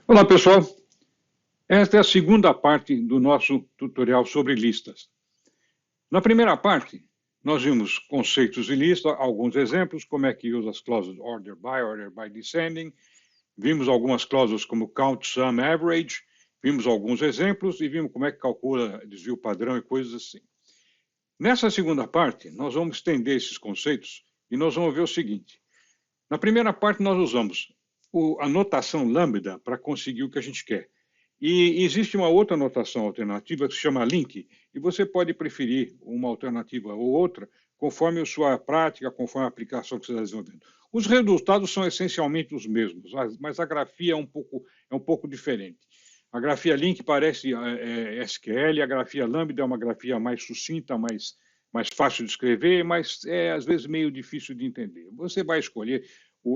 Olá, pessoal. Esta é a segunda parte do nosso tutorial sobre listas. Na primeira parte, nós vimos conceitos de lista, alguns exemplos, como é que usa as cláusulas order by descending, vimos algumas cláusulas como count, sum, average, vimos alguns exemplos e vimos como é que calcula desvio padrão e coisas assim. Nessa segunda parte, nós vamos estender esses conceitos e nós vamos ver o seguinte. Na primeira parte, nós usamos a notação lambda para conseguir o que a gente quer. E existe uma outra notação alternativa que se chama link, e você pode preferir uma alternativa ou outra, conforme a sua prática, conforme a aplicação que você está desenvolvendo. Os resultados são essencialmente os mesmos, mas a grafia é um pouco diferente. A grafia link parece SQL, a grafia lambda é uma grafia mais sucinta, mais fácil de escrever, mas é às vezes meio difícil de entender. Você vai escolher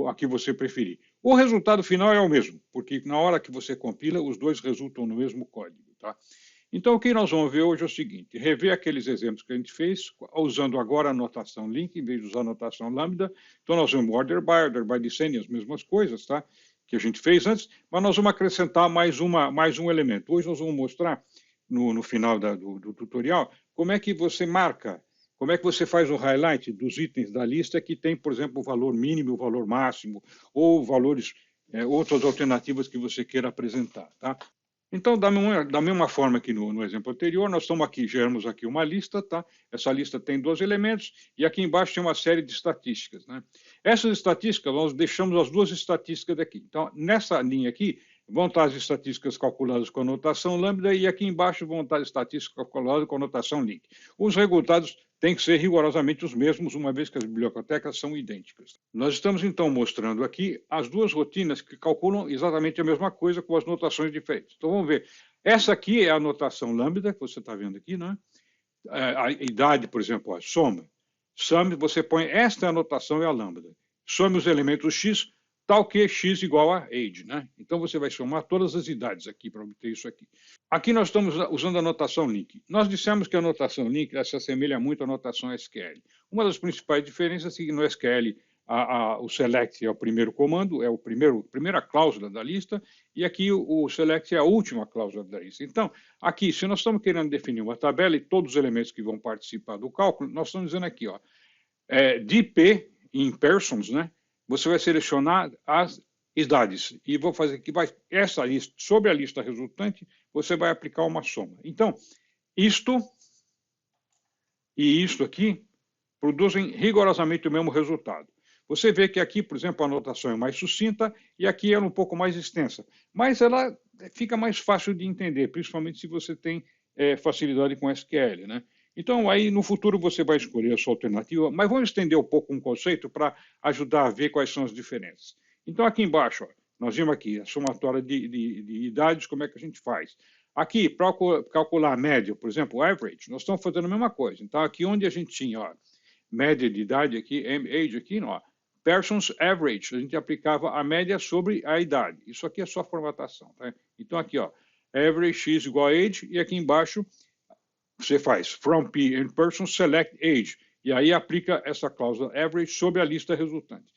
a que você preferir. O resultado final é o mesmo, porque na hora que você compila, os dois resultam no mesmo código. Tá? Então, o que nós vamos ver hoje é o seguinte, rever aqueles exemplos que a gente fez, usando agora a notação link, em vez de usar a notação lambda. Então, nós vamos order by descending, as mesmas coisas, tá? Que a gente fez antes, mas nós vamos acrescentar mais um elemento. Hoje nós vamos mostrar, no final do tutorial, como é que você marca, como é que você faz o highlight dos itens da lista que tem, por exemplo, o valor mínimo, o valor máximo, ou valores, outras alternativas que você queira apresentar. Tá? Então, da mesma forma que no exemplo anterior, nós geramos aqui uma lista, tá? Essa lista tem 2 elementos, e aqui embaixo tem uma série de estatísticas. Né? Essas estatísticas, nós deixamos as 2 estatísticas daqui. Então, nessa linha aqui, vão estar as estatísticas calculadas com a notação lambda, e aqui embaixo vão estar as estatísticas calculadas com a notação link. Os resultados têm que ser rigorosamente os mesmos, uma vez que as bibliotecas são idênticas. Nós estamos, então, mostrando aqui as 2 rotinas que calculam exatamente a mesma coisa com as notações diferentes. Então, vamos ver. Essa aqui é a notação lambda, que você está vendo aqui, né? A idade, por exemplo, a soma. Sum, você põe esta anotação é a lambda. Some os elementos x, tal que x igual a age, né? Então você vai somar todas as idades aqui para obter isso aqui. Aqui nós estamos usando a notação link. Nós dissemos que a notação link se assemelha muito à notação SQL. Uma das principais diferenças é que no SQL o select é o primeiro comando, é a primeira cláusula da lista, e aqui o select é a última cláusula da lista. Então, aqui, se nós estamos querendo definir uma tabela e todos os elementos que vão participar do cálculo, nós estamos dizendo aqui, ó, DP em persons, né? Você vai selecionar as idades e vou fazer que essa lista, sobre a lista resultante, você vai aplicar uma soma. Então, isto e isto aqui produzem rigorosamente o mesmo resultado. Você vê que aqui, por exemplo, a anotação é mais sucinta e aqui ela é um pouco mais extensa, mas ela fica mais fácil de entender, principalmente se você tem facilidade com SQL, né? Então, aí no futuro você vai escolher a sua alternativa, mas vamos estender um pouco um conceito para ajudar a ver quais são as diferenças. Então, aqui embaixo, ó, nós vimos aqui a somatória de idades, como é que a gente faz. Aqui, para calcular a média, por exemplo, o average, nós estamos fazendo a mesma coisa. Então, aqui onde a gente tinha, ó, média de idade aqui, age aqui, ó, persons average, a gente aplicava a média sobre a idade. Isso aqui é só formatação. Tá? Então, aqui, ó, average x igual a age, e aqui embaixo você faz from P in person select age, e aí aplica essa cláusula average sobre a lista resultante.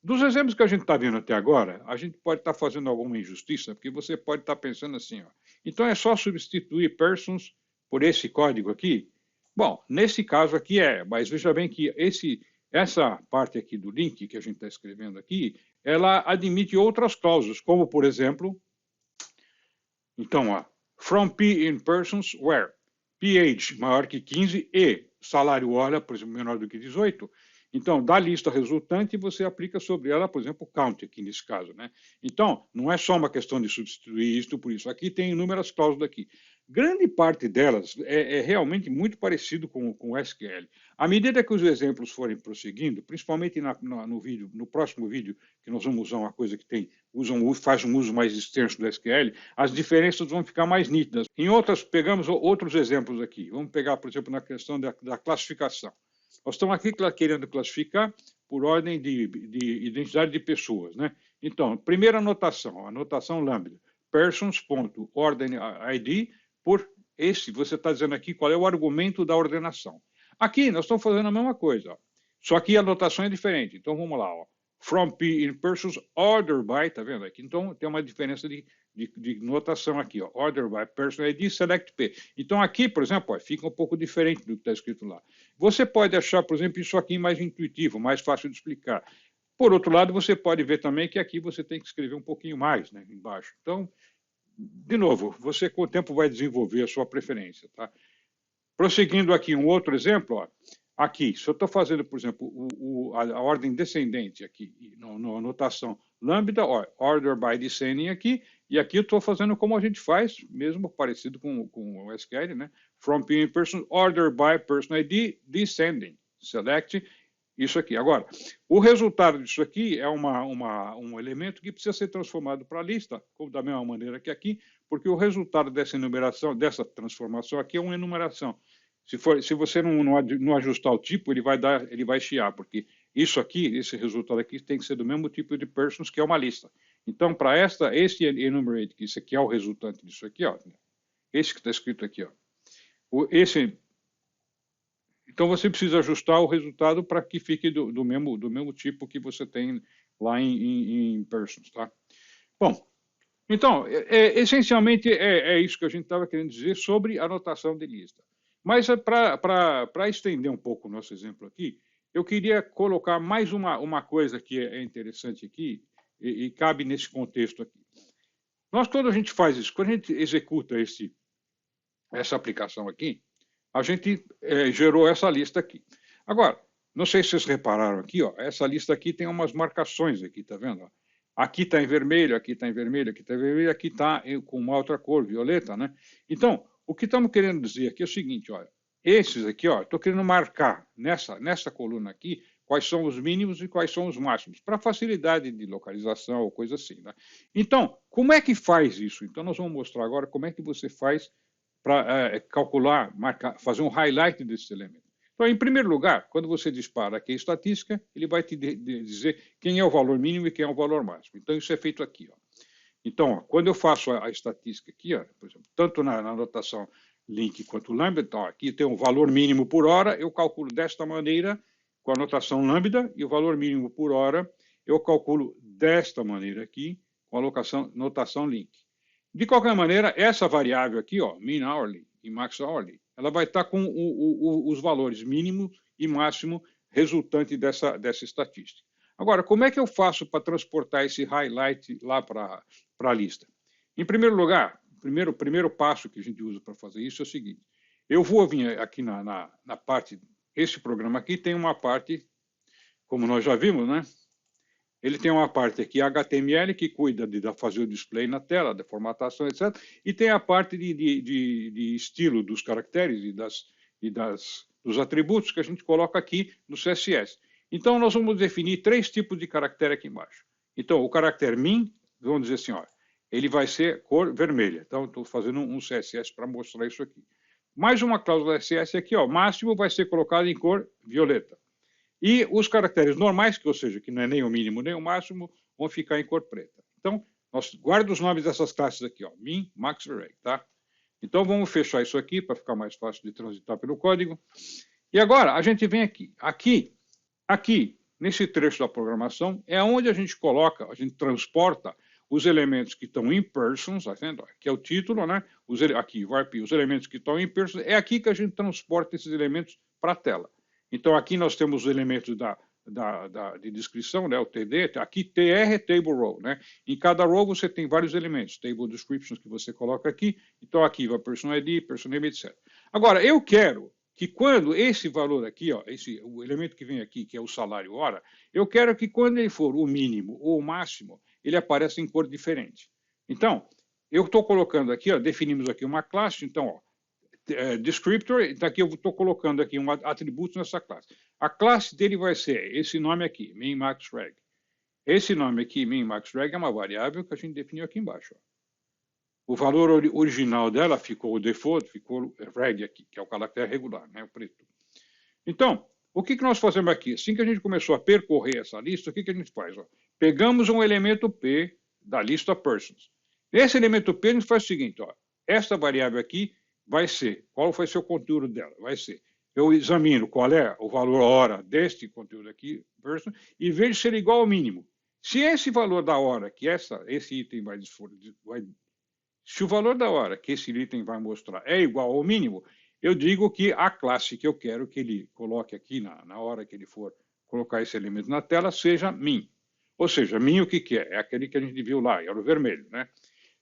Dos exemplos que a gente está vendo até agora, a gente pode estar fazendo alguma injustiça, porque você pode estar pensando assim, ó, então é só substituir persons por esse código aqui? Bom, nesse caso aqui mas veja bem que essa parte aqui do link que a gente está escrevendo aqui, ela admite outras cláusulas, como, por exemplo, então, ó, from P in persons where pH maior que 15 e salário hora, por exemplo, menor do que 18, então, da lista resultante, você aplica sobre ela, por exemplo, o count, aqui nesse caso. Né? Então, não é só uma questão de substituir isto por isso. Aqui tem inúmeras cláusulas aqui. Grande parte delas é realmente muito parecido com o SQL. À medida que os exemplos forem prosseguindo, principalmente no próximo vídeo, que nós vamos usar uma coisa que faz um uso mais extenso do SQL, as diferenças vão ficar mais nítidas. Pegamos outros exemplos aqui. Vamos pegar, por exemplo, na questão da classificação. Nós estamos aqui querendo classificar por ordem de identidade de pessoas. Né? Então, primeira anotação, a notação lambda, persons.ordenID por esse, você está dizendo aqui qual é o argumento da ordenação. Aqui nós estamos fazendo a mesma coisa, ó. Só que a notação é diferente. Então, vamos lá. Ó. from P in persons, order by, tá vendo aqui? Então, tem uma diferença de notação aqui, ó, order by person ID, select P. Então, aqui, por exemplo, ó, fica um pouco diferente do que está escrito lá. Você pode achar, por exemplo, isso aqui mais intuitivo, mais fácil de explicar. Por outro lado, você pode ver também que aqui você tem que escrever um pouquinho mais, né, embaixo. Então, de novo, você com o tempo vai desenvolver a sua preferência, tá? Prosseguindo aqui, um outro exemplo, ó, aqui, se eu estou fazendo, por exemplo, a ordem descendente aqui, na anotação lambda, ó, order by descending aqui, e aqui eu estou fazendo como a gente faz, mesmo parecido com o SQL, né? From P in person, order by person ID, descending, select, isso aqui. Agora, o resultado disso aqui é um elemento que precisa ser transformado para a lista, da mesma maneira que aqui, porque o resultado dessa enumeração, dessa transformação aqui é uma enumeração. Se você não ajustar o tipo, ele vai chiar, porque isso aqui, esse resultado aqui, tem que ser do mesmo tipo de persons, que é uma lista. Então, para esse enumerate, que isso aqui é o resultante disso aqui, ó, esse que está escrito aqui, ó, então você precisa ajustar o resultado para que fique do mesmo tipo que você tem lá em persons, tá? Bom, então, essencialmente é isso que a gente estava querendo dizer sobre a anotação de lista. Mas para estender um pouco o nosso exemplo aqui, eu queria colocar mais uma coisa que é interessante aqui e cabe nesse contexto aqui. Quando a gente faz isso, quando a gente executa essa aplicação aqui, a gente gerou essa lista aqui. Agora, não sei se vocês repararam aqui, ó, essa lista aqui tem umas marcações aqui, tá vendo? Aqui está em vermelho, aqui está em vermelho, aqui está em vermelho, aqui está com uma outra cor, violeta, né? Então, o que estamos querendo dizer aqui é o seguinte, olha, esses aqui, ó, estou querendo marcar nessa coluna aqui quais são os mínimos e quais são os máximos, para facilidade de localização ou coisa assim, né? Então, como é que faz isso? Então, nós vamos mostrar agora como é que você faz para calcular, marcar, fazer um highlight desses elementos. Então, em primeiro lugar, quando você dispara aqui a estatística, ele vai te dizer quem é o valor mínimo e quem é o valor máximo. Então, isso é feito aqui, ó. Então, ó, quando eu faço a estatística aqui, ó, por exemplo, tanto na anotação link quanto lambda, então, aqui tem um valor mínimo por hora, eu calculo desta maneira com a anotação lambda, e o valor mínimo por hora eu calculo desta maneira aqui com a notação link. De qualquer maneira, essa variável aqui, ó, min hourly e max hourly, ela vai estar com os valores mínimo e máximo resultante dessa estatística. Agora, como é que eu faço para transportar esse highlight lá para a lista? Em primeiro lugar, o primeiro passo que a gente usa para fazer isso é o seguinte. Eu vou vir aqui na parte, esse programa aqui tem uma parte, como nós já vimos, né? Ele tem uma parte aqui HTML que cuida de fazer o display na tela, da formatação, etc. E tem a parte de estilo dos caracteres e dos atributos que a gente coloca aqui no CSS. Então, nós vamos definir 3 tipos de caractere aqui embaixo. Então, o caractere min, vamos dizer assim, ó, ele vai ser cor vermelha. Então, estou fazendo um CSS para mostrar isso aqui. Mais uma cláusula CSS aqui, ó, máximo vai ser colocado em cor violeta. E os caracteres normais, ou seja, que não é nem o mínimo nem o máximo, vão ficar em cor preta. Então, guarda os nomes dessas classes aqui, ó, min, max e reg, tá? Então, vamos fechar isso aqui para ficar mais fácil de transitar pelo código. E agora, a gente vem aqui. Aqui, nesse trecho da programação, é onde a gente coloca, a gente transporta os elementos que estão em persons, tá vendo? Que é o título, né? Aqui, varp, os elementos que estão em persons, é aqui que a gente transporta esses elementos para a tela. Então, aqui nós temos os elementos de descrição, né, o TD, aqui TR é Table Row, né? Em cada row você tem vários elementos, Table Descriptions que você coloca aqui, então aqui vai Person ID, Person Name, etc. Agora, eu quero que quando esse valor aqui, ó, o elemento que vem aqui, que é o salário hora, eu quero que quando ele for o mínimo ou o máximo, ele apareça em cor diferente. Então, eu estou colocando aqui, ó, definimos aqui uma classe, então, ó, descriptor, então aqui eu estou colocando aqui um atributo nessa classe. A classe dele vai ser esse nome aqui, min, max, reg. Esse nome aqui, min, max, reg, é uma variável que a gente definiu aqui embaixo. Ó. O valor original dela ficou o default, ficou reg aqui, que é o caractere regular, né, o preto. Então, o que nós fazemos aqui? Assim que a gente começou a percorrer essa lista, o que a gente faz? Ó? Pegamos um elemento P da lista persons. Esse elemento P a gente faz o seguinte, ó, esta variável aqui vai ser, qual vai ser o conteúdo dela? Vai ser eu examino qual é o valor hora deste conteúdo aqui, e vejo se ele é igual ao mínimo. Se esse valor da hora que esse item se o valor da hora que esse item vai mostrar é igual ao mínimo, eu digo que a classe que eu quero que ele coloque aqui na hora que ele for colocar esse elemento na tela seja min. Ou seja, min o que é? É aquele que a gente viu lá, era o vermelho, né?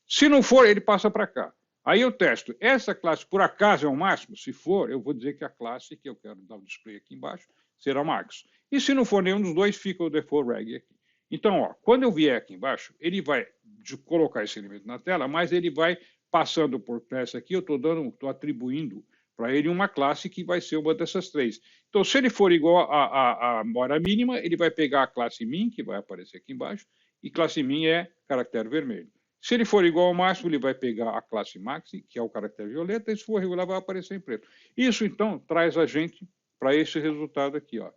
Se não for, ele passa para cá. Aí eu testo, essa classe por acaso é o máximo? Se for, eu vou dizer que a classe que eu quero dar o display aqui embaixo será max. E se não for nenhum dos dois, fica o default reg aqui. Então, ó, quando eu vier aqui embaixo, ele vai colocar esse elemento na tela, mas ele vai passando por classe aqui, eu estou atribuindo para ele uma classe que vai ser uma dessas três. Então, se ele for igual a hora mínima, ele vai pegar a classe min, que vai aparecer aqui embaixo, e classe min é caractere vermelho. Se ele for igual ao máximo, ele vai pegar a classe maxi, que é o caractere violeta, e se for regular, vai aparecer em preto. Isso, então, traz a gente para esse resultado aqui, ó.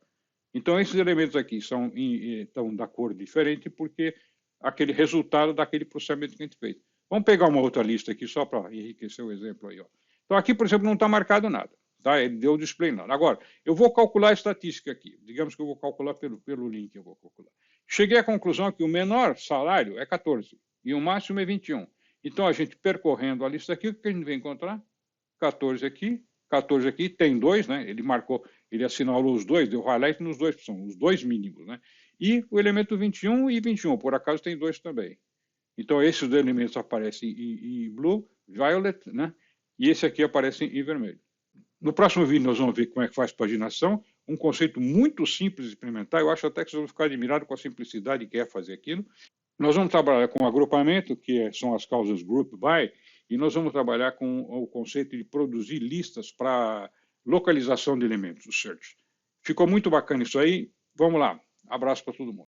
Então, esses elementos aqui estão da cor diferente, porque aquele resultado daquele processamento que a gente fez. Vamos pegar uma outra lista aqui, só para enriquecer o exemplo aí, ó. Então, aqui, por exemplo, não está marcado nada, tá? Ele deu o display nada. Agora, eu vou calcular a estatística aqui. Digamos que eu vou calcular pelo link, eu vou calcular. Cheguei à conclusão que o menor salário é 14 e o máximo é 21. Então, a gente percorrendo a lista aqui, o que a gente vai encontrar? 14 aqui, tem 2, né? Ele marcou, ele assinalou os dois, deu highlight nos dois, são os dois mínimos, né? E o elemento 21 e 21, por acaso tem 2 também. Então, esses elementos aparecem em blue, violet, né? E esse aqui aparece em vermelho. No próximo vídeo nós vamos ver como é que faz paginação, um conceito muito simples de implementar, eu acho até que vocês vão ficar admirados com a simplicidade que é fazer aquilo. Nós vamos trabalhar com agrupamento, que são as causas group by, e nós vamos trabalhar com o conceito de produzir listas para localização de elementos, o search. Ficou muito bacana isso aí. Vamos lá. Abraço para todo mundo.